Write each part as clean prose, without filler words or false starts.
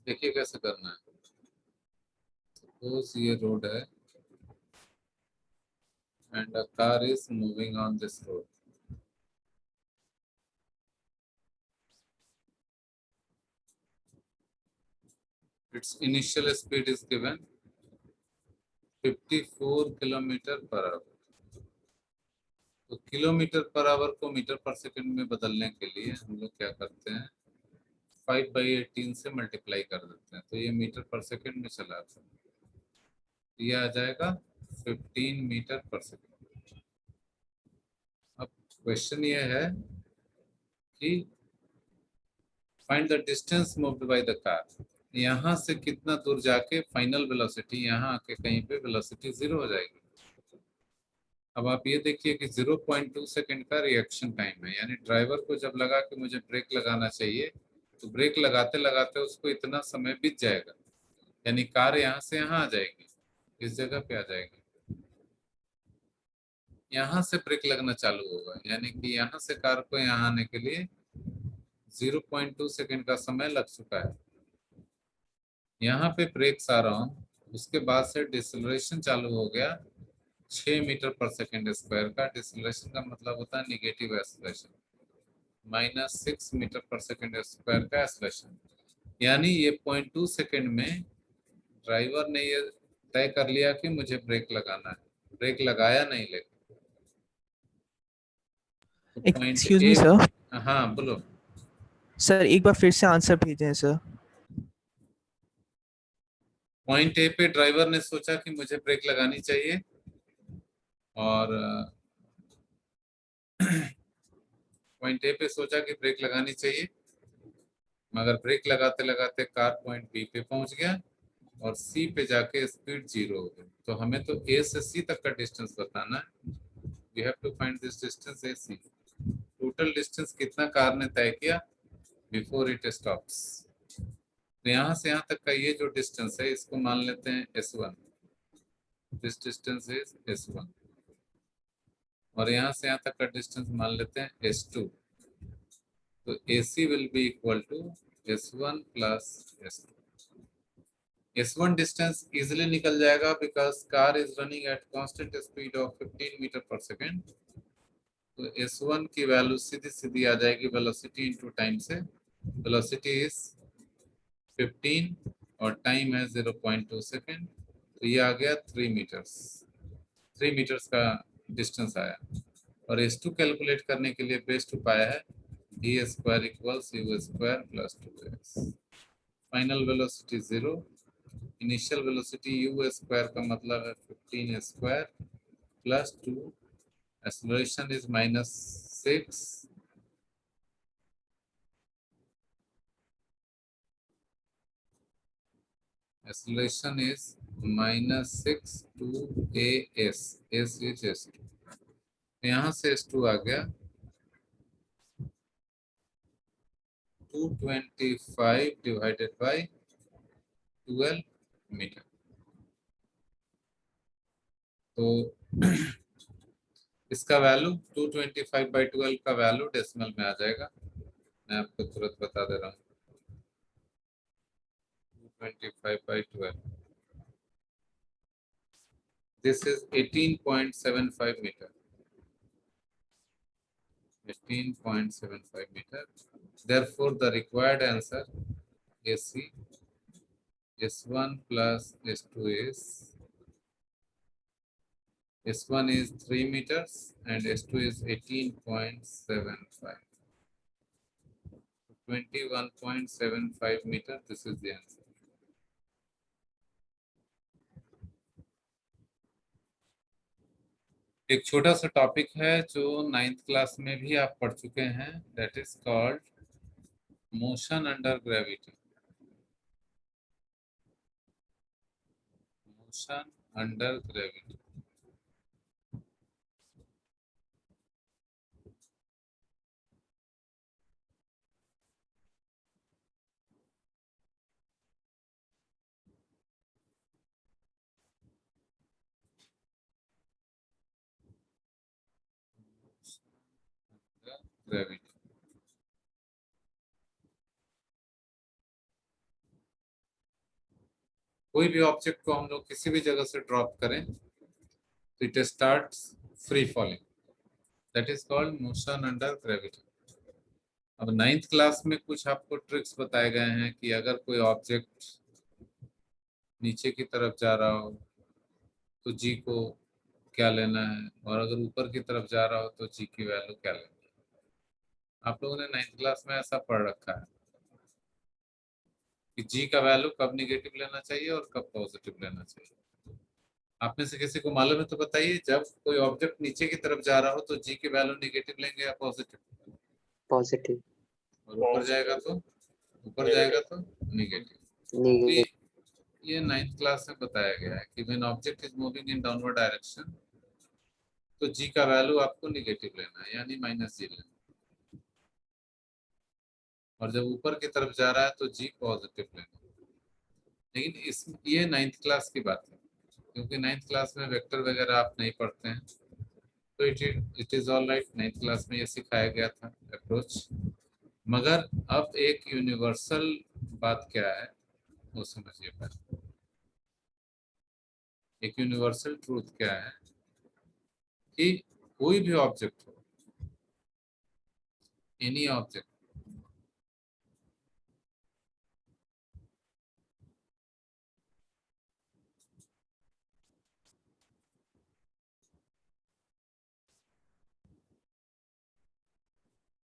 देखिए कैसे करना है। सपोज ये रोड है and a car is moving on this road. Its initial speed is given 54 kilometre per hour. तो किलोमीटर पर आवर को मीटर पर सेकंड में बदलने के लिए हम लोग क्या करते हैं, 5/18 से मल्टीप्लाई कर देते हैं, तो ये मीटर पर सेकंड में चला आता है। ये आ जाएगा 15 मीटर पर सेकंड। अब क्वेश्चन ये है कि find the distance moved by the car. यहाँ से कितना दूर जाके फाइनल वेलोसिटी, यहाँ आके कहीं पे वेलोसिटी 0 हो जाएगी। अब आप ये देखिए कि 0.2 सेकेंड का रिएक्शन टाइम है, यानी ड्राइवर को जब लगा कि मुझे ब्रेक लगाना चाहिए तो ब्रेक लगाते लगाते उसको इतना समय बीत जाएगा, यानी कार यहाँ से यहाँ आ जाएगी, इस जगह पे आ जाएगी। यहाँ से ब्रेक लगना चालू होगा, यानी कि यहाँ से कार को यहाँ आने के लिए 0.2 सेकेंड का समय लग चुका है। यहाँ पे ब्रेक्स आ रहा हूँ, उसके बाद से डिसलरेशन चालू हो गया 6 मीटर पर सेकेंड स्क्वायर का। डिसलरेशन का मतलब होता है negative acceleration, -6 metre per second square का एक्सेलरेशन। यानी ये 0.2 सेकेंड में ड्राइवर ने ये तय कर लिया कि मुझे ब्रेक लगाना है, ब्रेक लगाया नहीं लेकिन। तो पॉइंट एक्सक्यूज मी ए, सर। हाँ बोलो। सर एक बार फिर से आंसर भेजें सर। पॉइंट ए पे ड्राइवर ने सोचा कि मुझे ब्रेक लगानी चाहिए, और पॉइंट ए पे सोचा कि ब्रेक लगानी चाहिए, मगर ब्रेक लगाते लगाते कार पॉइंट बी पे पहुंच गया और सी पे जाके स्पीड 0 हो गई। तो हमें तो ए से सी तक का डिस्टेंस बताना है। We have to find this distance A C. Total distance कितना कार ने तय किया बिफोर इट स्टॉप्स। तो यहाँ से यहाँ तक का ये जो डिस्टेंस है इसको मान लेते हैं S1। This distance is S1। और यहाँ से यहाँ तक का डिस्टेंस मान लेते हैं S2। तो AC will be equal to S1 plus S2। S1 distance easily निकल जाएगा because car is running at constant speed of 15 metre per second. तो S1 की वैल्यू सीधी सीधी आ जाएगी वेलोसिटी इनटू टाइम से। वेलोसिटी इज 15 और टाइम है 0.2 सेकेंड, तो ये आ गया 3 मीटर्स का डिस्टेंस आया। और S2 कैलकुलेट करने के लिए बेस्ट उपाय है d² equals u² plus 2x। Final velocity 0, initial velocity u² का मतलब है 15² plus 2, acceleration is -6, acceleration is -6 to as, s is s2। यहाँ से s2 आ गया 225 डिवाइडेड बाय 12 मीटर। तो इसका वैल्यू 225/12 का वैल्यू डेसिमल में आ जाएगा। मैं आपको तुरंत बता दे रहा हूँ। 225/12, this is 18.75 metre. 18.75 meter. Therefore, the required answer AC S1 plus S2 is 3 meters and S2 is 18.75. 21.75 meter. This is the answer. एक छोटा सा टॉपिक है जो 9th क्लास में भी आप पढ़ चुके हैं, that is called motion under gravity. Motion under gravity. Gravity. कोई भी ऑब्जेक्ट को हम लोग किसी भी जगह से ड्रॉप करें तो it starts free falling, that is called motion under gravity. अब 9th क्लास में कुछ आपको ट्रिक्स बताए गए हैं कि अगर कोई ऑब्जेक्ट नीचे की तरफ जा रहा हो तो जी को क्या लेना है, और अगर ऊपर की तरफ जा रहा हो तो जी की वैल्यू क्या लेना है। आप लोगों ने 9th क्लास में ऐसा पढ़ रखा है कि जी का वैल्यू कब निगेटिव लेना चाहिए और कब पॉजिटिव लेना चाहिए। आप में से किसी को मालूम है तो बताइए, जब कोई ऑब्जेक्ट नीचे की तरफ जा रहा हो तो जी की वैल्यू निगेटिव लेंगे या पॉजिटिव, पॉजिटिव। और ऊपर जाएगा तो निगेटिव। तो नेगेटिव। ये 9th क्लास में बताया गया है कि when object is moving in downward direction तो जी का वैल्यू आपको निगेटिव लेना है, यानी -g लेना है, और जब ऊपर की तरफ जा रहा है तो जी पॉजिटिव लेना है। लेकिन इस ये 9th क्लास की बात है, क्योंकि 9th क्लास में वेक्टर वगैरह आप नहीं पढ़ते हैं, तो it is all right. 9th class में ये सिखाया गया था अप्रोच। मगर अब एक यूनिवर्सल बात क्या है वो समझिए पहले। एक यूनिवर्सल ट्रूथ क्या है कि कोई भी ऑब्जेक्ट हो, एनी ऑब्जेक्ट,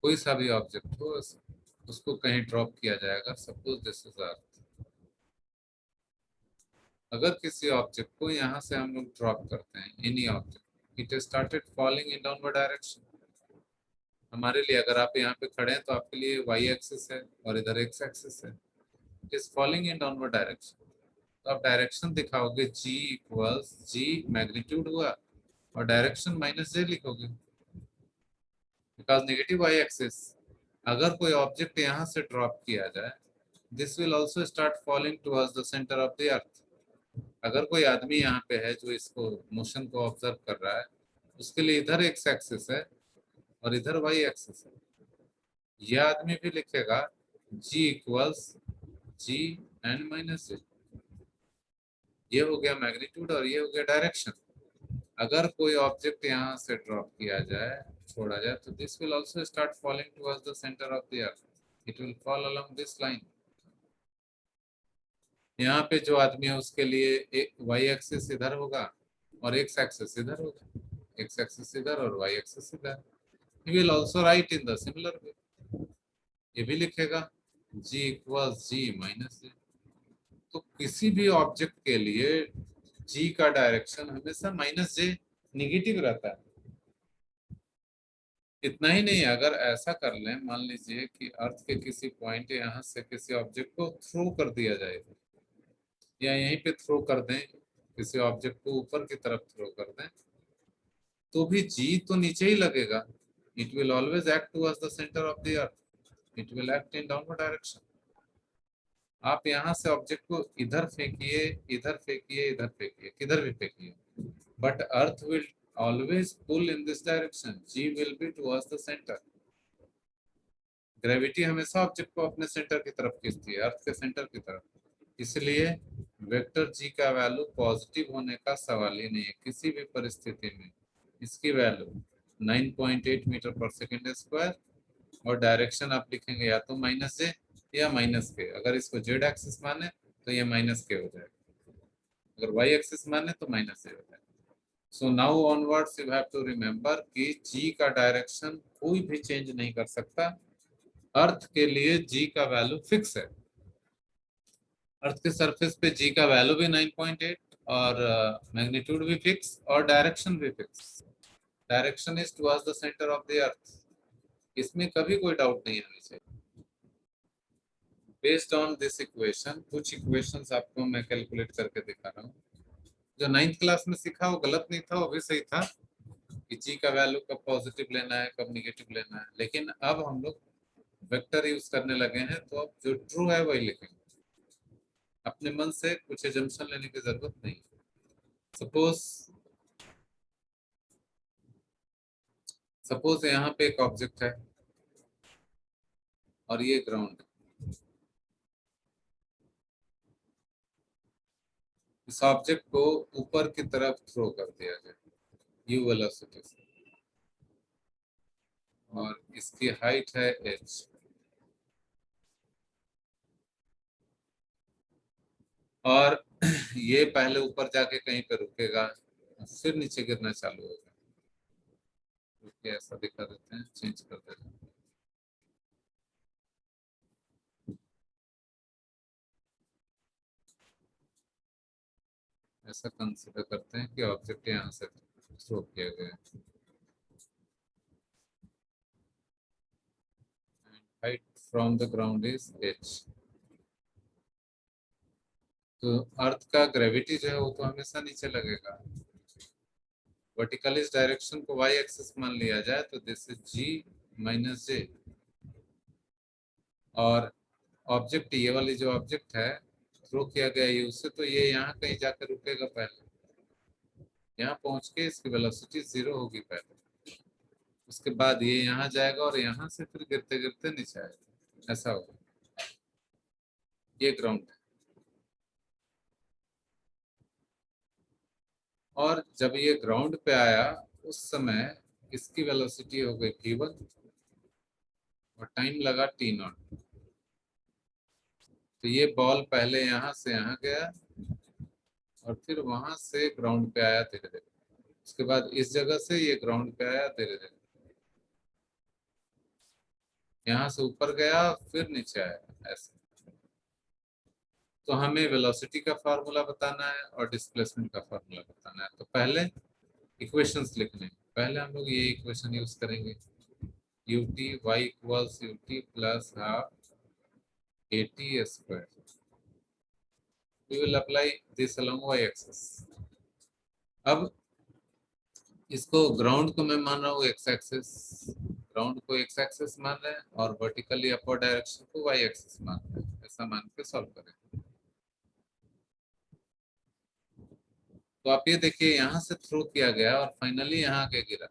कोई सा भी ऑब्जेक्ट हो उसको कहीं ड्रॉप किया जाएगा। Suppose this is earth. अगर किसी ऑब्जेक्ट को यहाँ से हम लोग ड्रॉप करते हैं, any object, it started falling in downward direction. हमारे लिए, अगर आप यहाँ पे खड़े हैं तो आपके लिए वाई एक्सिस है और इधर एक्स एक्सिस है, it is falling in downward direction. तो आप डायरेक्शन दिखाओगे g इक्वल्स g मैग्नीट्यूड हुआ और डायरेक्शन -j लिखोगे, बिकॉज नेगेटिव वाई एक्सिस। अगर कोई ऑब्जेक्ट यहाँ से ड्रॉप किया जाए, this will also start falling towards the centre of the earth. अगर कोई आदमी यहाँ पे है जो इसको मोशन को ऑब्जर्व कर रहा है, उसके लिए इधर एक्स एक्सिस है और इधर वाई एक्सिस है। यह आदमी भी लिखेगा g equals g and -j। ये हो गया मैग्नीट्यूड और ये हो गया डायरेक्शन। अगर कोई ऑब्जेक्ट यहाँ से ड्रॉप किया जाए, छोड़ा जाए, तो this will also start falling towards the centre of the earth. It will fall along this line. यहाँ पे जो आदमी है उसके लिए एक वाई एक्सिस इधर होगा और एक्स एक्सिस इधर होगा, एक्स एक्सिस इधर और वाई एक्सिस इधर। He will also right in the similar way. ये भी लिखेगा g इक्वल्स g -j। तो किसी भी ऑब्जेक्ट के लिए g का डायरेक्शन हमेशा -j निगेटिव रहता है। इतना ही नहीं, अगर ऐसा कर लें, मान लीजिए कि अर्थ के किसी पॉइंट यहाँ से किसी ऑब्जेक्ट को थ्रो कर दिया जाए, या यहीं पे थ्रो कर दें, किसी ऑब्जेक्ट को ऊपर की तरफ थ्रो कर दें, तो भी जी तो नीचे ही लगेगा। It will always act towards the centre of the earth, it will act in downward direction. आप यहाँ से ऑब्जेक्ट को इधर फेंकिए, इधर फेंकिए, इधर फेंकिए, किधर भी फेंकिए, but earth will always pull in this direction. G will be towards the centre. Gravity हमेशा ऑब्जेक्ट को अपने सेंटर की तरफ खींचती है, अर्थ के सेंटर की तरफ। इसलिए वेक्टर जी का वैल्यू पॉजिटिव होने का सवाल ही नहीं है किसी भी परिस्थिति में। इसकी value 9.8 metre per second square, और डायरेक्शन आप लिखेंगे या तो -j या -k। अगर इसको जेड एक्सिस माने तो ये -k हो जाएगा, अगर वाई एक्सिस माने तो -j हो जाएगा। So now onwards you have to remember कि जी का डायरेक्शन कोई भी चेंज नहीं कर सकता। अर्थ के लिए जी का वैल्यू फिक्स है। अर्थ के सरफेस पे जी का वैल्यू भी 9.8 और मैग्नीट्यूड भी फिक्स और डायरेक्शन भी fix. Direction is towards the centre of the earth. इसमें कभी कोई डाउट नहीं आनी चाहिए। बेस्ड ऑन दिस इक्वेशन, कुछ इक्वेशंस आपको मैं कैलकुलेट करके दिखा रहा हूँ। जो 9th क्लास में सीखा वो गलत नहीं था, वो भी सही था कि जी का वैल्यू कब पॉजिटिव लेना है, कब निगेटिव लेना है। लेकिन अब हम लोग वेक्टर यूज करने लगे हैं, तो अब जो ट्रू है वही लिखेंगे। अपने मन से कुछ एजम्पशन लेने की जरूरत नहीं। सपोज यहाँ पे एक ऑब्जेक्ट है और ये ग्राउंड है। इस ऑब्जेक्ट को ऊपर की तरफ थ्रो कर दिया जाए u वेलोसिटी से, और इसकी हाइट है h, और ये पहले ऊपर जाके कहीं पे रुकेगा, फिर नीचे गिरना चालू होगा। तो ऐसा दिखा देते हैं, चेंज कर देते हैं। ऐसा कंसीडर करते हैं कि ऑब्जेक्ट यहाँ से थ्रो किया गया है, height from the ground is h। तो अर्थ का ग्रेविटी जो है वो तो हमेशा नीचे लगेगा। वर्टिकल इस डायरेक्शन को y एक्सिस मान लिया जाए तो दिस इज g माइनस जे, और ऑब्जेक्ट ये वाली जो ऑब्जेक्ट है थ्रो किया गया यू से, तो ये यहाँ कहीं जाकर रुकेगा, पहले यहाँ पहुंच के इसकी वेलोसिटी 0 होगी पहले, उसके बाद ये यहाँ जाएगा और यहाँ से फिर गिरते गिरते नीचे आएगा, ऐसा होगा। ये ग्राउंड है, और जब ये ग्राउंड पे आया उस समय इसकी वेलोसिटी हो गई v1 और टाइम लगा t0। तो ये बॉल पहले यहाँ से यहाँ गया और फिर वहां से ग्राउंड पे आया धीरे धीरे, उसके बाद इस जगह से ये ग्राउंड पे आया धीरे धीरे, यहाँ से ऊपर गया फिर नीचे आया, ऐसे। तो हमें वेलोसिटी का फार्मूला बताना है और डिस्प्लेसमेंट का फार्मूला बताना है। तो पहले इक्वेशंस लिखने हैं। पहले हम लोग ये इक्वेशन यूज करेंगे, ut y equals ut plus half at square. We will apply this along y axis. अब इसको ग्राउंड को मैं मान रहा हूँ एक्स एक्सिस, ग्राउंड को एक्स एक्सिस मान रहे हैं और वर्टिकली अपवर्ड डायरेक्शन को वाई एक्सिस मान रहे हैं, ऐसा मान के सॉल्व करें। तो आप ये देखिए यहाँ से थ्रो किया गया और फाइनली यहाँ आके गिरा,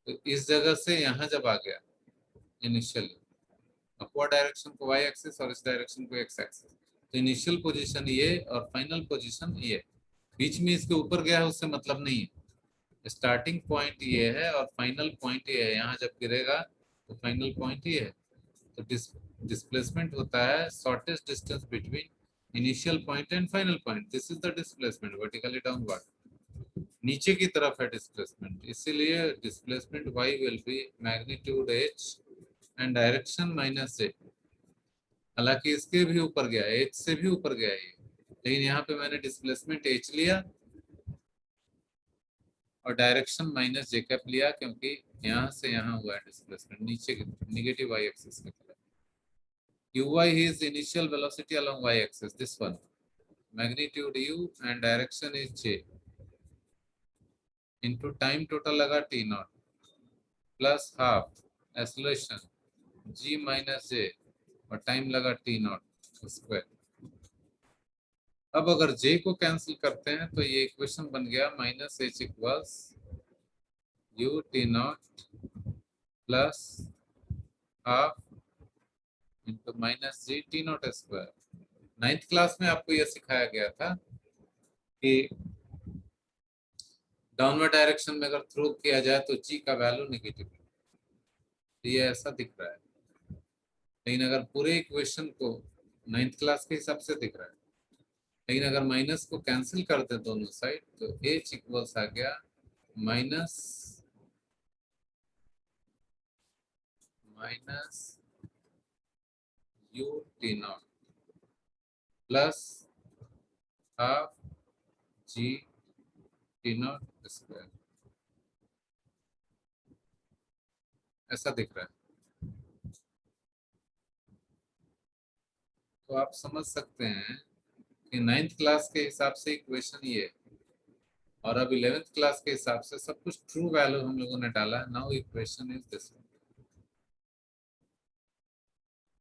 तो इस जगह से यहाँ जब आ गया इनिशियली, अपवर्ड डायरेक्शन को वाई एक्सिस और इस डायरेक्शन को एक्स एक्सिस, तो इनिशियल पोजीशन ये और फाइनल पोजीशन ये, बीच में इसके ऊपर गया है उससे मतलब नहीं है। स्टार्टिंग पॉइंट ये है और फाइनल पॉइंट ये है, यहाँ जब गिरेगा तो फाइनल पॉइंट ये है। तो डिस्प्लेसमेंट होता है shortest distance between initial point and final point, this is the displacement vertically downward, नीचे की तरफ है डिस्प्लेसमेंट, इसीलिए displacement y will be magnitude h and direction minus j. हालांकि इसके भी ऊपर गया है, h से भी ऊपर गया है, लेकिन यहाँ पे मैंने डिस्प्लेसमेंट h लिया और डायरेक्शन माइनस जे कैप लिया, क्योंकि यहाँ से यहाँ हुआ है डिस्प्लेसमेंट नीचे की नेगेटिव y एक्सिस की तरफ। uy is initial velocity along y axis, this one, magnitude u and direction is j, into time total लगा t naught plus half acceleration g minus j और टाइम लगा t naught square. अब अगर j को cancel करते हैं तो ये इक्वेशन बन गया minus h equals u t naught plus half into minus जी T naught square. 9th class में आपको यह सिखाया गया था कि डाउनवर्ड डायरेक्शन में अगर थ्रो किया जाए तो जी का वैल्यू नेगेटिव है, तो ये ऐसा दिख रहा है। लेकिन अगर पूरे इक्वेशन को 9th क्लास के हिसाब से दिख रहा है, लेकिन अगर माइनस को कैंसिल कर दे दोनों साइड तो h इक्वल्स आ गया minus U T naught plus half G T naught square, ऐसा दिख रहा है। तो आप समझ सकते हैं कि 9th क्लास के हिसाब से इक्वेशन ये, और अब 11th क्लास के हिसाब से सब कुछ ट्रू वैल्यू हम लोगों ने डाला है। Now equation is this one,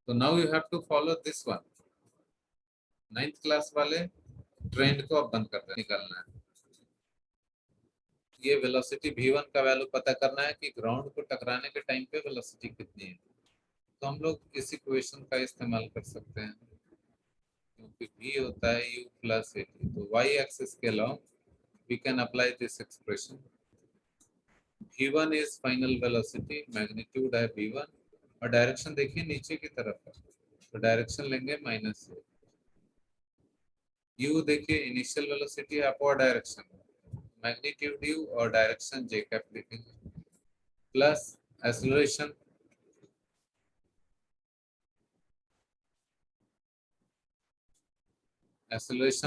तो now you have to follow this one. 9th class वाले ट्रेंड को अब बंद कर दे, निकालना है। ये वेलोसिटी v1 का वैल्यू पता करना है कि ग्राउंड को टकराने के टाइम पे वेलोसिटी कितनी है, तो हम लोग इस इक्वेशन का इस्तेमाल कर सकते हैं। क्योंकि v होता है u प्लस at, तो y एक्सिस के along we can apply this expression. v1 is final velocity, magnitude है v1 और डायरेक्शन देखिए नीचे की तरफ है, तो डायरेक्शन लेंगे माइनस से। u देखिए initial velocity upward direction, magnitude u और डायरेक्शन j कैप लिखेंगे, प्लस एक्सेलरेशन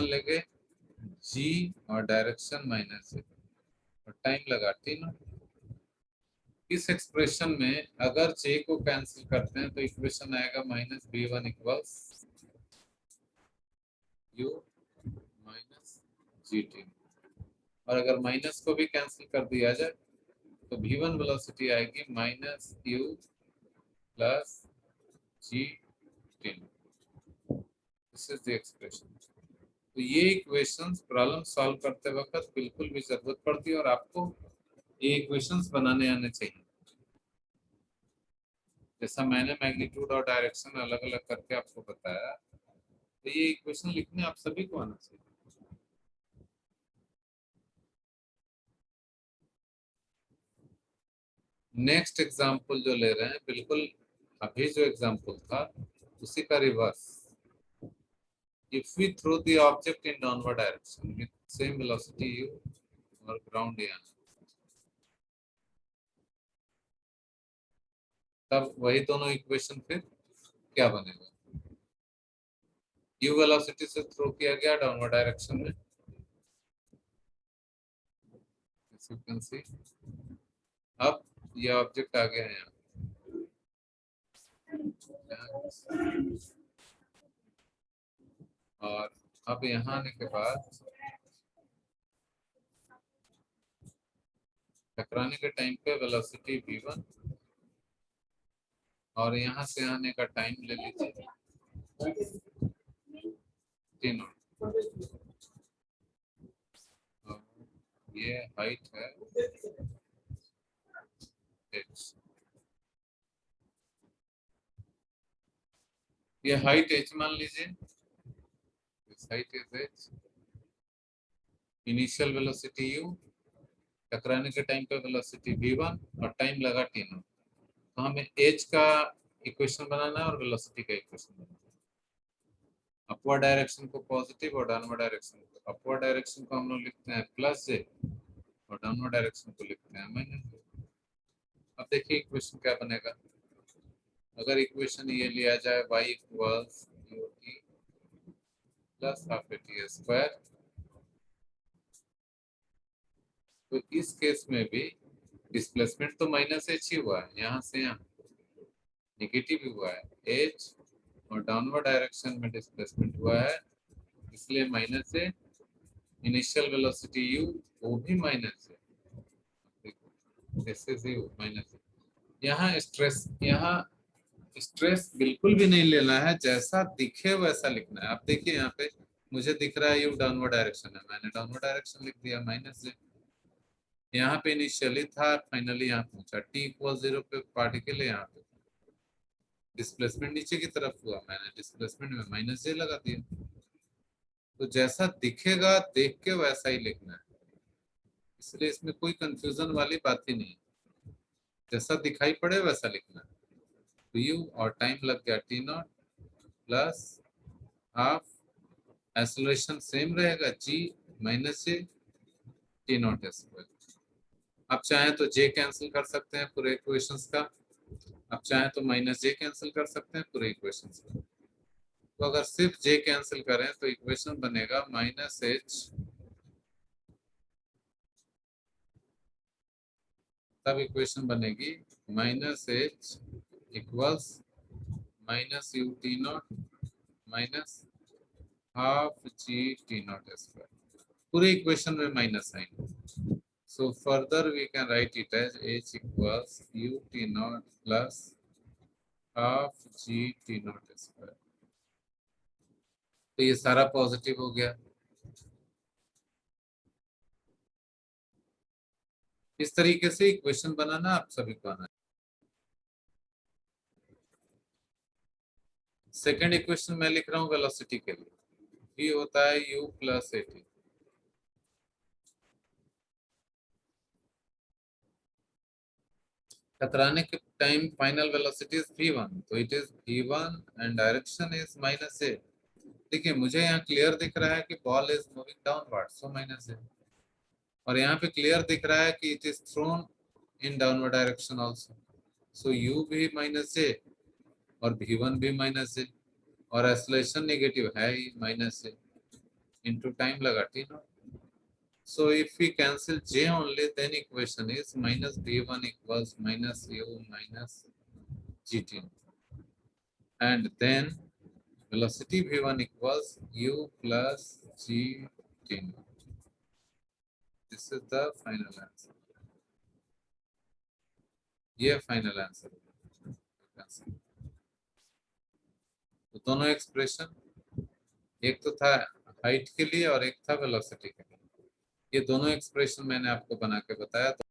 लेंगे g और डायरेक्शन माइनस से और टाइम लगा t नॉट। इस एक्सप्रेशन में अगर j को कैंसिल करते हैं तो इक्वेशन आएगा minus v1 equals u minus gt, और अगर माइनस को भी कैंसिल कर दिया जाए तो v1 वेलोसिटी आएगी minus u plus gt। This is the expression. तो ये इक्वेशंस प्रॉब्लम सॉल्व करते वक्त बिल्कुल भी जरूरत पड़ती है और आपको ये इक्वेशंस बनाने आने चाहिए। जैसा मैंने मैग्नीट्यूड और डायरेक्शन अलग अलग करके आपको बताया, तो ये इक्वेशन लिखने आप सभी को आना चाहिए। नेक्स्ट एग्जाम्पल जो ले रहे हैं बिल्कुल अभी जो एग्जाम्पल था उसी का reverse. If we throw the object in downward direction with same velocity u और ground यहाँ, तब वही दोनों इक्वेशन फिर क्या बनेगा? u वेलोसिटी से थ्रो किया गया डाउनवर्ड डायरेक्शन में, you can see, अब ये ऑब्जेक्ट आ गया है यहाँ, और अब यहाँ आने के बाद टकराने के टाइम पे वेलोसिटी v1 और यहाँ से आने का टाइम ले लीजिए t नॉट, ये हाइट है h, ये हाइट h मान लीजिए, height is h, initial velocity u, टकराने के टाइम पे वेलोसिटी v1 और टाइम लगा t नॉट। तो हमें h का इक्वेशन बनाना है और वेलोसिटी का इक्वेशन बनाना है। अपवर्ड डायरेक्शन को पॉजिटिव और डाउनवर्ड डायरेक्शन को, अपवर्ड डायरेक्शन को हम लोग लिखते हैं प्लस j और डाउनवर्ड डायरेक्शन को लिखते हैं माइनस j। अब देखिए इक्वेशन क्या बनेगा। अगर इक्वेशन ये लिया जाए y equals ut plus half at square, तो इस केस में भी डिस्प्लेसमेंट तो माइनस h ही हुआ है, यहाँ से यहाँ नेगेटिव हुआ है h, और डाउनवर्ड डायरेक्शन में डिस्प्लेसमेंट हुआ है इसलिए माइनस है। इनिशियल वेलोसिटी u वो भी माइनस है, माइनस है। यहाँ स्ट्रेस बिल्कुल भी नहीं लेना है, जैसा दिखे वैसा लिखना है। आप देखिए यहाँ पे मुझे दिख रहा है यू डाउनवर्ड डायरेक्शन है, मैंने डाउनवर्ड डायरेक्शन लिख दिया माइनस से। यहाँ पे इनिशियली था, फाइनली यहाँ पहुंचा, t इक्वल 0 पे पार्टिकल है, यहाँ पे डिस्प्लेसमेंट नीचे की तरफ हुआ, मैंने डिस्प्लेसमेंट में माइनस जे लगा दिया। तो जैसा दिखेगा देख के वैसा ही लिखना है, इसलिए इसमें कोई कंफ्यूजन वाली बात ही नहीं, जैसा दिखाई पड़े वैसा लिखना है। तो यू और टाइम लग गया t naught plus half, acceleration same रहेगा g minus j t naught square. आप चाहें तो जे कैंसिल कर सकते हैं पूरे इक्वेशंस का, आप चाहें तो माइनस जे कैंसिल कर सकते हैं पूरे इक्वेशंस का। तो अगर सिर्फ जे कैंसिल करें तो इक्वेशन बनेगा माइनस एच, तब इक्वेशन बनेगी minus H equals minus U T naught minus half G T naught square. पूरे इक्वेशन में minus sign, so further we can write it as h equals u t naught plus half g t naught square। तो ये सारा positive हो गया। इस तरीके से इक्वेशन बनाना आप सभी को आना है। सेकेंड इक्वेशन मैं लिख रहा हूँ वेलोसिटी के लिए, v होता है u प्लस at। कतराने के time final velocity is v1, तो it is v1 and direction is minus a। देखिए मुझे यहाँ क्लियर दिख रहा है कि ball is moving downward, so minus a। और यहाँ पे क्लियर दिख रहा है कि it is thrown in downward direction also, so u भी माइनस a और v1 भी माइनस a, और एक्सेलरेशन नेगेटिव है ही माइनस a, इनटू टाइम लगा t not. So if we cancel j only, then equation is minus v1 equals minus u minus gt, and then velocity v1 equals u plus gt। This is the final answer। ये final answer. तो दोनों expression, एक तो था height के लिए और एक था वेलोसिटी के लिए, ये दोनों एक्सप्रेशन मैंने आपको बना के बताया। तो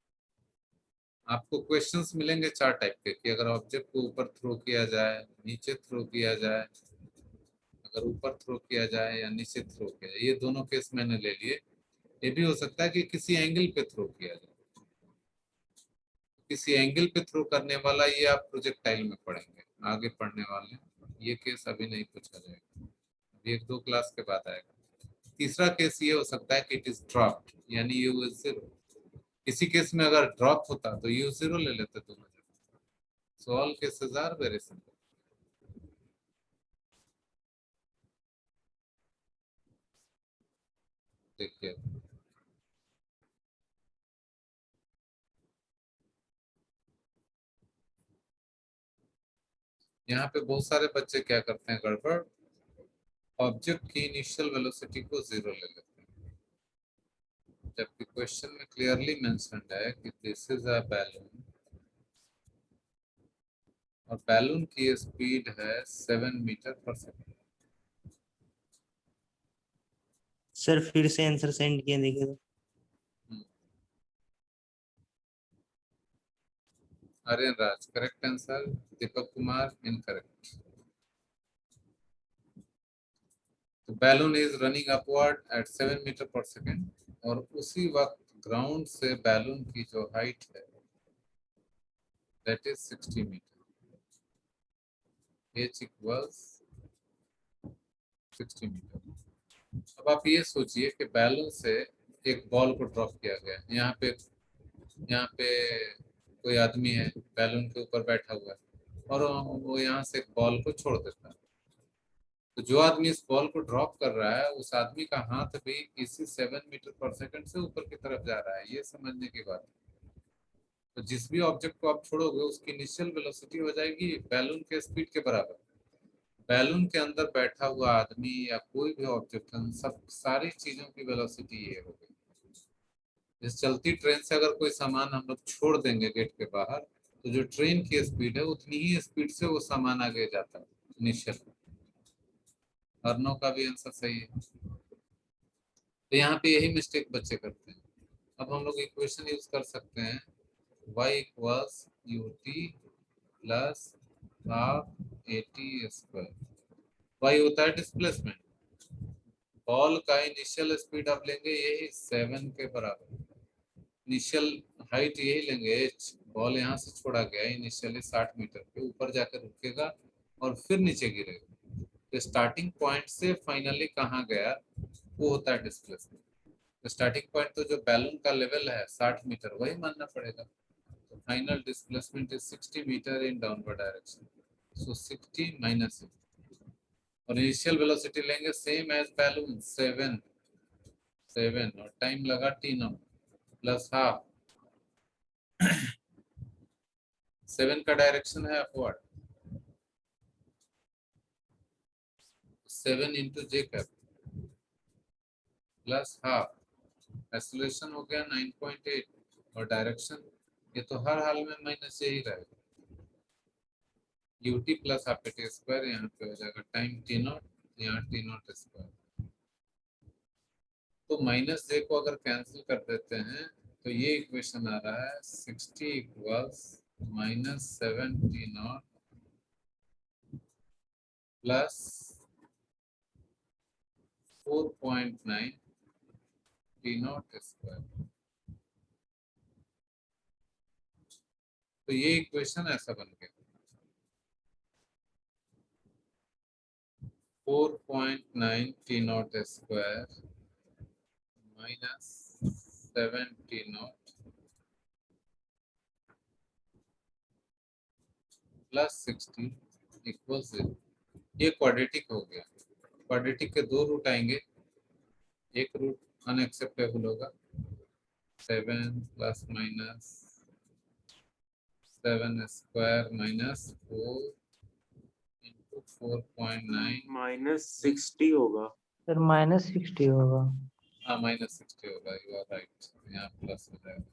आपको क्वेश्चंस मिलेंगे चार टाइप के, कि अगर ऑब्जेक्ट को ऊपर थ्रो किया जाए, नीचे थ्रो किया जाए, अगर ऊपर थ्रो किया जाए या नीचे थ्रो किया जाए, ये दोनों केस मैंने ले लिए। ये भी हो सकता है कि किसी एंगल पे थ्रो किया जाए, किसी एंगल पे थ्रो करने वाला, ये आप प्रोजेक्टाइल में पढ़ेंगे, आगे पढ़ने वाले ये केस अभी नहीं पूछा जाएगा, अभी एक दो क्लास के बाद आएगा। तीसरा केस ये हो सकता है कि इट इज ड्रॉप्ड, यानी यू इज जीरो। किसी केस में अगर ड्रॉप होता तो यू जीरो ले लेते दोनों जगह। So all cases are very simple. देखिए यहाँ पे बहुत सारे बच्चे क्या करते हैं गड़बड़, ऑब्जेक्ट की इनिशियल वेलोसिटी को जीरो ले लेते हैं, जबकि क्वेश्चन में क्लियरली मेंशन्ड है कि दिस इज अ बैलून और बैलून की स्पीड है 7 मीटर पर सेकंड। सर फिर से आंसर सेंड किया देखिए तो। Aryan Raj correct answer, Deepak Kumar incorrect. तो balloon is running upward at 7 metre per second, और उसी वक्त ग्राउंड से बैलून की जो हाइट है that is 60 metre, h equals 60 metre. अब आप ये सोचिए कि बैलून से एक बॉल को ड्रॉप किया गया, यहाँ पे कोई आदमी है, बैलून के ऊपर बैठा हुआ है, और वो यहाँ से एक बॉल को छोड़ देता है। तो जो आदमी इस बॉल को ड्रॉप कर रहा है, उस आदमी का हाथ भी इसी 7 मीटर पर सेकंड से ऊपर की तरफ जा रहा है, ये समझने की बात है। तो जिस भी ऑब्जेक्ट को आप छोड़ोगे उसकी इनिशियल वेलोसिटी हो जाएगी बैलून के स्पीड के बराबर। बैलून के अंदर बैठा हुआ आदमी या कोई भी ऑब्जेक्ट, सब सारी चीजों की वेलोसिटी ये होगी। इस चलती ट्रेन से अगर कोई सामान हम लोग छोड़ देंगे गेट के बाहर, तो जो ट्रेन की स्पीड है उतनी ही स्पीड से वो सामान आगे जाता है इनिशियल। अर्नो का भी आंसर सही है। तो यहाँ पे यही मिस्टेक बच्चे करते हैं। अब हम लोग इक्वेशन यूज कर सकते हैं, y equals ut plus half at square. y होता है डिस्प्लेसमेंट, बॉल का इनिशियल स्पीड आप लेंगे यही 7 के बराबर, इनिशियल हाइट यही लेंगे h, बॉल यहाँ से छोड़ा गया इनिशियली 60 मीटर पे, ऊपर जाकर रुकेगा और फिर नीचे गिरेगा। तो स्टार्टिंग पॉइंट से फाइनली कहाँ गया वो होता है डिस्प्लेसमेंट। तो स्टार्टिंग पॉइंट तो जो बैलून का लेवल है 60 मीटर वही मानना पड़ेगा। तो final displacement is 60 metre in downward direction, so 60 minus, और इनिशियल वेलोसिटी लेंगे सेम एज बैलून 7 और टाइम लगा t नॉट प्लस हाफ, 7 का डायरेक्शन है अपवर्ड, 7 इंटू जे कैप प्लस हाफ, एक्सेलरेशन हो गया 9.8, और डायरेक्शन ये तो हर हाल में माइनस यही रहेगा, ut plus half T square, यहाँ पे हो जाएगा टाइम t नॉट, यहाँ t नॉट स्क्वायर। तो माइनस जे को अगर कैंसिल कर देते हैं तो ये इक्वेशन आ रहा है 60 equals -7 t not plus 4.9 T0 square. तो ये इक्वेशन ऐसा बन गया 4.9 T0 square minus 7 T0 plus 60 equal 0। ये क्वाड्रेटिक हो गया। क्वाड्रेटिक के दो रूट आएंगे, एक रूट अनएक्सेप्टेबल होगा 7 plus minus 7 square minus 4 into 4.9 -60 होगा। सर -60 होगा। हाँ -60 होगा, यू आर राइट, यहाँ प्लस हो जाएगा।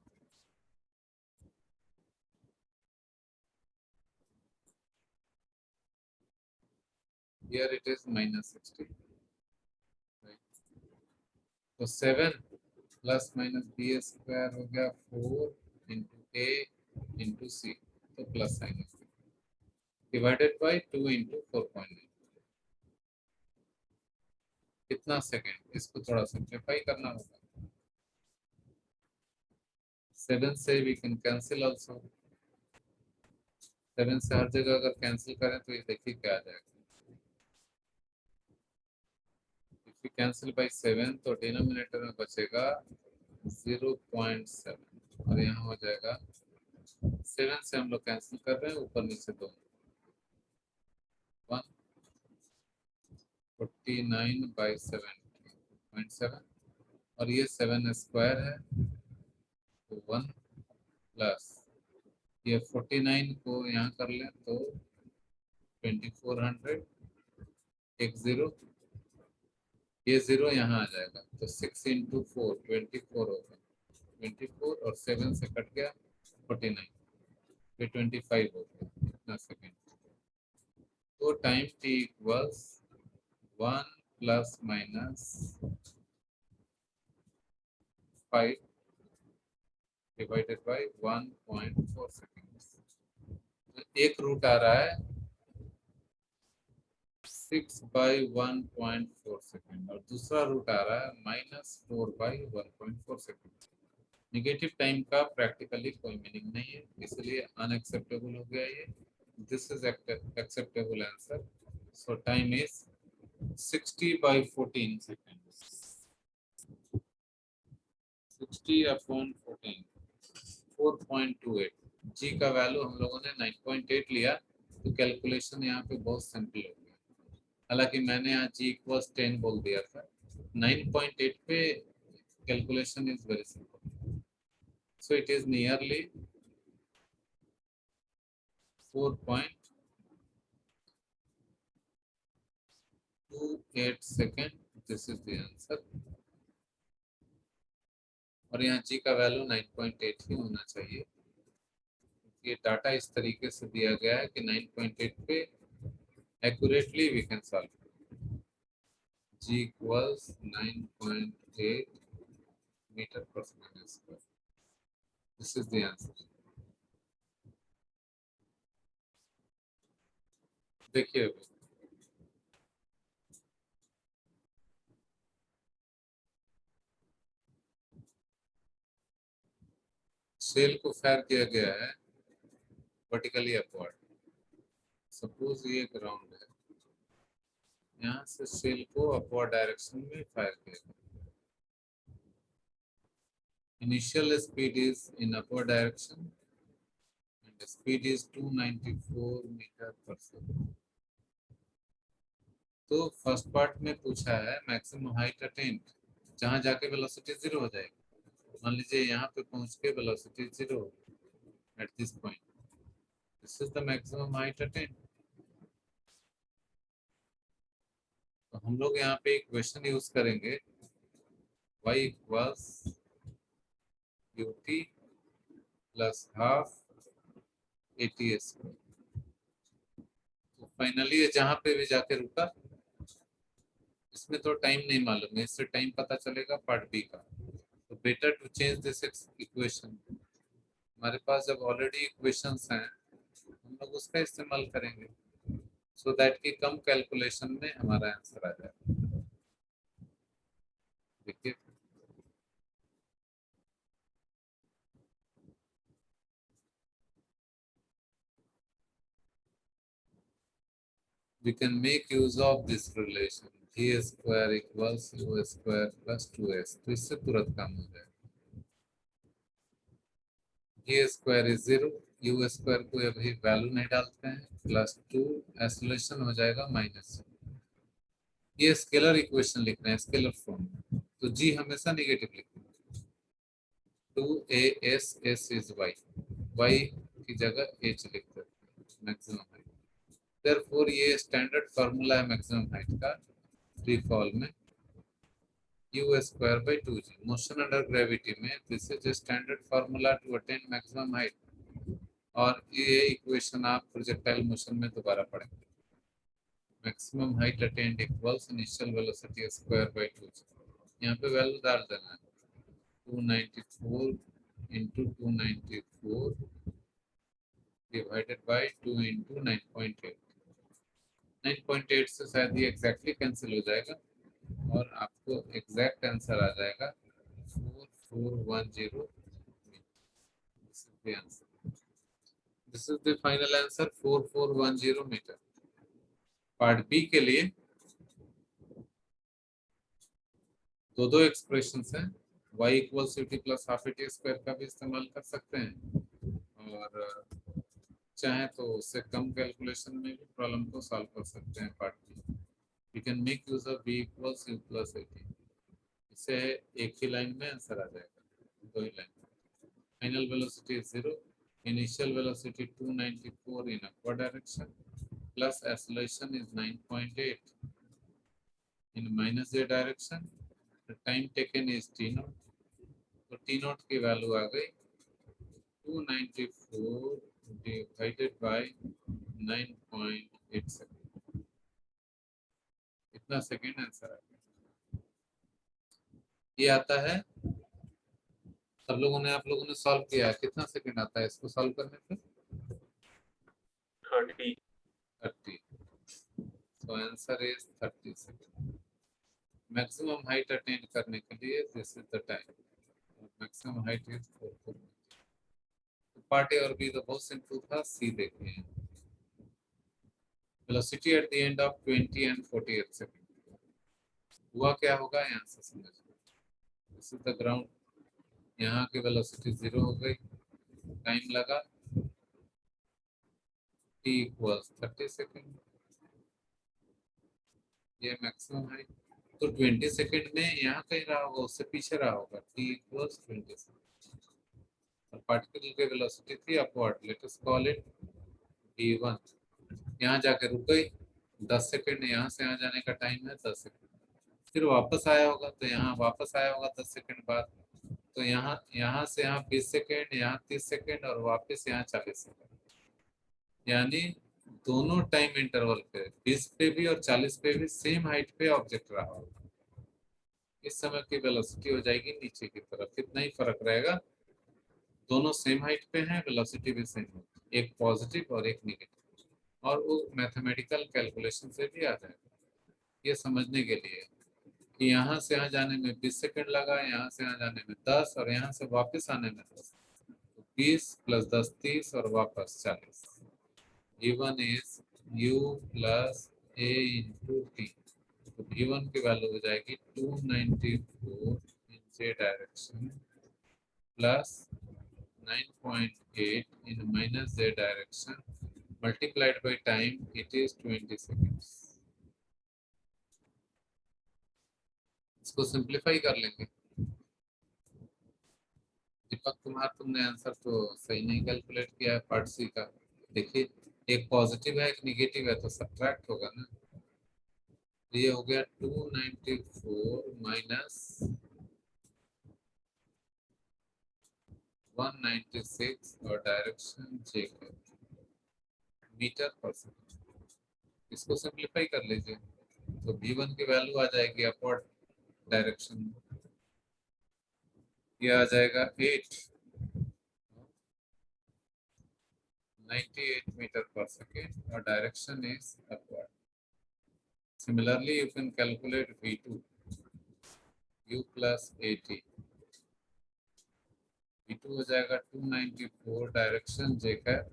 Here it is -60, right? तो 7 प्लस माइनस बी स्क्वायर हो गया 4 इंटू ए इंटू सी, तो plus sign divided by 2 into 4.9। कितना सेकेंड, इसको थोड़ा सिंप्लीफाई करना होगा। 7 से वी कैन कैंसिल ऑल्सो, 7 से हर जगह अगर कैंसिल करें तो ये देखिए क्या आ जाएगा। इफ यू कैंसिल बाई 7 तो डिनोमिनेटर में बचेगा 0.7 और यहाँ हो जाएगा 7 से हम लोग कैंसिल कर रहे हैं, ऊपर नीचे दो 149 बाई 7.7 और ये 7 स्क्वायर है तो 1 प्लस ये 49 को यहाँ कर लें तो 2400 एक जीरो, ये जीरो यहाँ आ जाएगा तो 6 इंटू 4 24 होगा, 24 और 7 से कट गया 49, फिर 25 हो गया। कितना सेकेंड, तो time t equals 1 plus minus 5 divided by 1.4 second. तो एक रूट आ रहा है 6 बाई 1.4 सेकेंड और दूसरा रूट आ रहा है -4 बाई 1.4 सेकेंड। निगेटिव टाइम का प्रैक्टिकली कोई मीनिंग नहीं है, इसलिए अनएक्सेप्टेबल हो गया ये। This is acceptable answer, so time is 60 by 14 second. 60 upon 14 4.28। जी का वैल्यू हम लोगों ने 9.8 लिया, तो कैलकुलेशन यहाँ पे बहुत सिंपल हो गया। हालांकि मैंने यहाँ जी इक्वल्स 10 बोल दिया था, 9.8 पे calculation is very simple, so it is nearly 4.28 second. This is the answer. और यहाँ जी का वैल्यू 9.8 ही होना चाहिए। ये डाटा इस तरीके से दिया गया है कि 9.8 पे accurately we can solve. G equals 9.8 metre per second square. This is the answer. देखिए सेल को फायर किया गया है वर्टिकली अपवर्ड। सपोज ये ग्राउंड है, यहाँ से सेल को अपवर्ड डायरेक्शन में फायर किया गया। Initial speed is in upward direction and speed is 294 metre per second. तो फर्स्ट पार्ट में पूछा है मैक्सिमम हाइट अटेन्ड, जहाँ जाके वेलोसिटी 0 हो जाएगी। मान लीजिए यहाँ पे पहुंच के velocity 0 at this point, this is the maximum height attend. तो हम लोग यहाँ पे इक्वेशन यूज करेंगे y equals ut plus half AT square. तो फाइनली ये जहाँ पे भी जाके रुका, इसमें तो टाइम नहीं मालूम है, इससे टाइम पता चलेगा पार्ट बी का। तो better to change this equation. हमारे पास जब ऑलरेडी इक्वेशंस हैं, हम लोग उसका इस्तेमाल करेंगे। सो दैट कि कम कैलकुलेशन में हमारा आंसर आ जाए। देखिए we can make use of this relation a square equals u square plus 2s, तो इससे तुरंत काम हो जाएगा। a square is 0, u square को अभी वैल्यू नहीं डालते हैं, प्लस 2 आइसोलेशन हो जाएगा माइनस। ये स्केलर इक्वेशन लिख रहे हैं स्केलर फॉर्म में, तो जी हमेशा नेगेटिव लिखते हैं। 2as s इज y की जगह h लिखते हैं मैक्सिमम हाइट। देयरफॉर ये स्टैंडर्ड फार्मूला है मैक्सिमम हाइट का फ्री फॉल में, u square by 2g। Motion under gravity में this is standard formula to attain maximum height, और ये इक्वेशन आप प्रोजेक्टाइल मोशन में दोबारा पढ़ेंगे। Maximum height attained equals initial velocity square by 2g। यहाँ पे वैल्यू डाल देना है 294 इंटू 294 डिवाइडेड बाय 2 इंटू 9.8। 9.8 से शायद ये एग्जैक्टली कैंसिल हो जाएगा और आपको एग्जैक्ट आंसर आ जाएगा 4410। This is the final answer 4410 metre. Part B के लिए दो एक्सप्रेशंस हैं, y equals UT plus half AT square का भी इस्तेमाल कर सकते हैं, और चाहे तो उससे कम कैलकुलेशन में भी प्रॉब्लम को सॉल्व कर सकते हैं। Part B you can make use of b equals u plus 80। इससे एक ही लाइन में आंसर आ जाएगा, दो ही line. Final velocity is 0, initial velocity 294 in upward direction plus acceleration is 9.8 in minus z direction. Time taken is t naught, तो t naught की value आ गई 294 डिवाइडेड बाय 9.8 सेकेंड। इतना सेकेंड आंसर आ गया। ये आता है सब लोगों ने, आप लोगों ने सॉल्व किया है, कितना सेकेंड आता है इसको सॉल्व करने पे? 30। तो answer is 30 second. Maximum height attain करने के लिए this is the time, maximum height is 4। Part A और बी तो बहुत सिंपल था, सी देखते हैं। Velocity at the end of 20 and 48 second. हुआ क्या होगा यहाँ से समझिए। दिस इज द ग्राउंड, यहाँ की वेलोसिटी 0 हो गई, टाइम लगा t इक्वल्स 30 सेकंड, ये मैक्सिमम हाइट। तो 20 सेकंड में यहाँ कहीं रहा होगा, उससे पीछे रहा होगा, t इक्वल्स 20 सेकंड। और पार्टिकल की वेलोसिटी थी upward, let us call it v1। यहाँ जाके रुक गई 10 सेकंड, यहाँ से यहाँ जाने का टाइम है 10 सेकंड। फिर वापस आया होगा, तो यहाँ वापस आया होगा 10 सेकंड बाद, तो यहाँ से यहाँ 20 सेकंड, यहाँ 30 सेकंड और वापस यहाँ 40 सेकंड। यानी दोनों टाइम इंटरवल पे 20 पे भी और 40 पे भी सेम हाइट पे ऑब्जेक्ट रहा होगा। इस समय की वेलोसिटी हो जाएगी नीचे की तरफ, कितना ही फर्क रहेगा, दोनों सेम हाइट पे हैं, वेलोसिटी भी सेम होगी, एक पॉजिटिव और एक नेगेटिव, और वो मैथमेटिकल कैलकुलेशन से भी आ जाएगा। ये समझने के लिए कि यहाँ से यहाँ जाने में 20 सेकंड लगा, यहाँ से यहाँ जाने में 10 और यहाँ से वापस आने में 10, तो 20 प्लस 10 30 और वापस 40। v1 is u plus a into T. तो v1 की वैल्यू हो जाएगी 294 इन z direction plus 9.8 in minus z direction multiplied by time, it is 20 seconds। इसको सिंप्लीफाई कर लेंगे। दीपक कुमार, तुमने आंसर तो सही नहीं कैलकुलेट किया है पार्ट सी का। देखिए एक पॉजिटिव है एक निगेटिव है, तो सब्ट्रैक्ट होगा ना। ये हो गया 294 माइनस 196 और डायरेक्शन चेक है मीटर पर सेकंड। इसको सिंप्लीफाई कर लीजिए, तो v1 की वैल्यू आ जाएगी अपवर्ड डायरेक्शन में, ये आ जाएगा 98 मीटर पर सेकेंड और direction is upward. Similarly, you can calculate V2, U plus AT. V2 हो जाएगा 294 direction J cap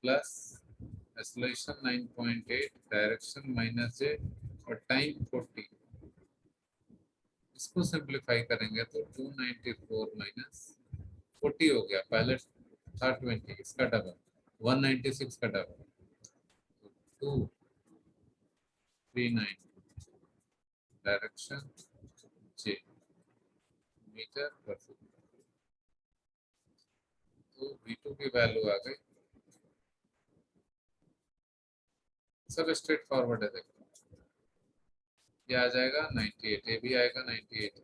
plus acceleration 9.8 direction minus J और टाइम 40। इसको सिंप्लीफाई करेंगे तो 294 माइनस 40 हो गया, पहले था 20, इसका डबल 196 का double 239 direction J metre per second. तो V2 की वैल्यू आ गई। सब स्ट्रेट फॉरवर्ड है, देखो ये आ जाएगा 98, ये भी आएगा 98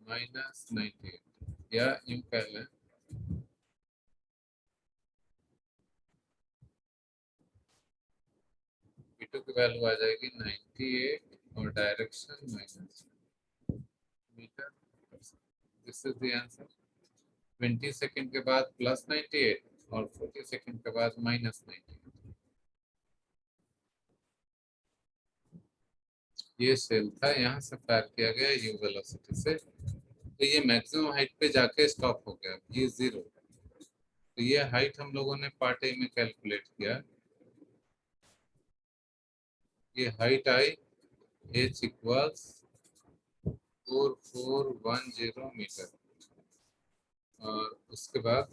माइनस 98, या यूं कह लें V2 की वैल्यू आ जाएगी 98 और direction minus metre. This is the answer. 20 second के बाद प्लस 98 और 40 सेकंड के बाद माइनस 98। ये सेल था, यहाँ से फायर किया गया यू वेलोसिटी से, तो ये मैक्सिमम हाइट पे जाके स्टॉप हो गया, ये 0। तो ये हाइट हम लोगों ने पार्ट ए में कैलकुलेट किया। ये height I h equals 4410 metre, और उसके बाद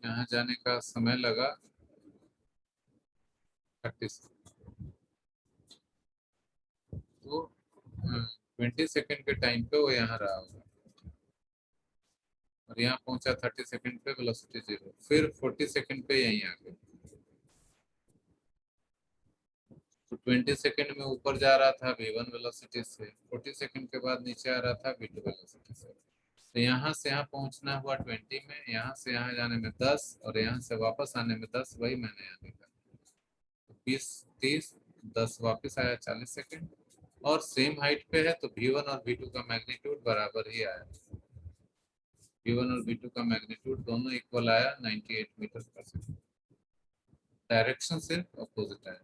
यहाँ जाने का समय लगा 30 तो 20 सेकंड के टाइम पे वो यहाँ रहा होगा, और यहाँ पहुंचा 30 सेकंड पे वेलोसिटी 0, फिर 40 सेकंड पे यहीं आ गया। तो 20 सेकंड में ऊपर जा रहा था v1 वेलोसिटी से, 40 सेकंड के बाद नीचे आ रहा था v2 वेलोसिटी से। तो यहाँ से यहाँ पहुंचना हुआ 20 में, यहाँ से यहाँ जाने में 10, और यहाँ से वापस आने में 10, वही मैंने यहाँ लिखा। 20 30 10 वापस आया 40 सेकंड, और सेम हाइट पे है तो v1 और v2 का मैग्नीट्यूड बराबर ही आया। v1 और v2 का मैग्नीट्यूड दोनों इक्वल आया 98 मीटर पर सेकंड। डायरेक्शन सिर्फ अपोजिट आया।